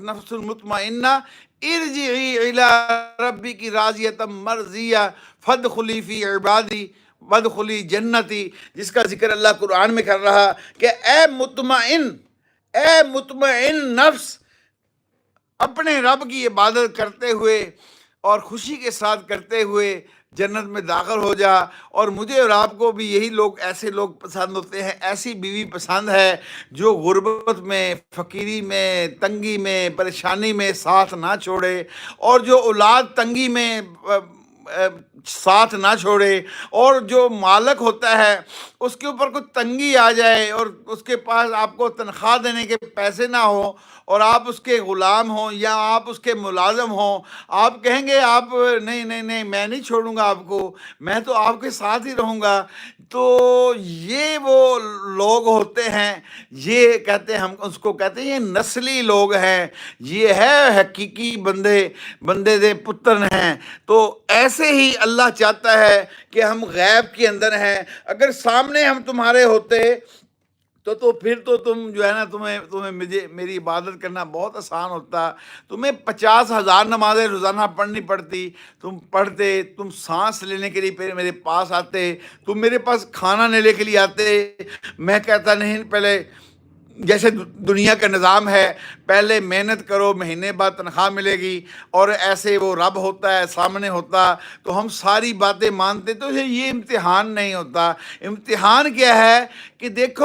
نفس المطمئنہ ارجعی الی ربک راضیۃ مرضیہ فادخلی فی عبادی وادخلی جنتی، جس کا ذکر اللہ قرآن میں کر رہا کہ اے مطمئن نفس، اپنے رب کی عبادت کرتے ہوئے اور خوشی کے ساتھ کرتے ہوئے جنت میں داخل ہو جا۔ اور مجھے اور آپ کو بھی یہی لوگ، ایسے لوگ پسند ہوتے ہیں، ایسی بیوی پسند ہے جو غربت میں، فقیری میں، تنگی میں، پریشانی میں ساتھ نہ چھوڑے، اور جو اولاد تنگی میں ساتھ نہ چھوڑے، اور جو مالک ہوتا ہے اس کے اوپر کوئی تنگی آ جائے اور اس کے پاس آپ کو تنخواہ دینے کے پیسے نہ ہوں اور آپ اس کے غلام ہوں یا آپ اس کے ملازم ہوں، آپ کہیں گے آپ نہیں نہیں نہیں میں نہیں چھوڑوں گا آپ کو، میں تو آپ کے ساتھ ہی رہوں گا۔ تو یہ وہ لوگ ہوتے ہیں، یہ کہتے ہیں، ہم اس کو کہتے ہیں یہ نسلی لوگ ہیں، یہ ہے حقیقی بندے دے پتر ہیں۔ تو ایسے ہی اللہ چاہتا ہے کہ ہم غیب کے اندر ہیں، اگر سامنے ہم تمہارے ہوتے تو پھر تو تم جو ہے نا، تمہیں میری عبادت کرنا بہت آسان ہوتا، تمہیں 50,000 نمازیں روزانہ پڑھنی پڑتی، تم پڑھتے، تم سانس لینے کے لیے پھر میرے پاس آتے، تم میرے پاس کھانا لینے کے لیے آتے۔ میں کہتا نہیں، پہلے جیسے دنیا کا نظام ہے، پہلے محنت کرو، مہینے بعد تنخواہ ملے گی، اور ایسے وہ رب ہوتا ہے سامنے ہوتا تو ہم ساری باتیں مانتے۔ تو یہ امتحان نہیں ہوتا، امتحان کیا ہے کہ دیکھو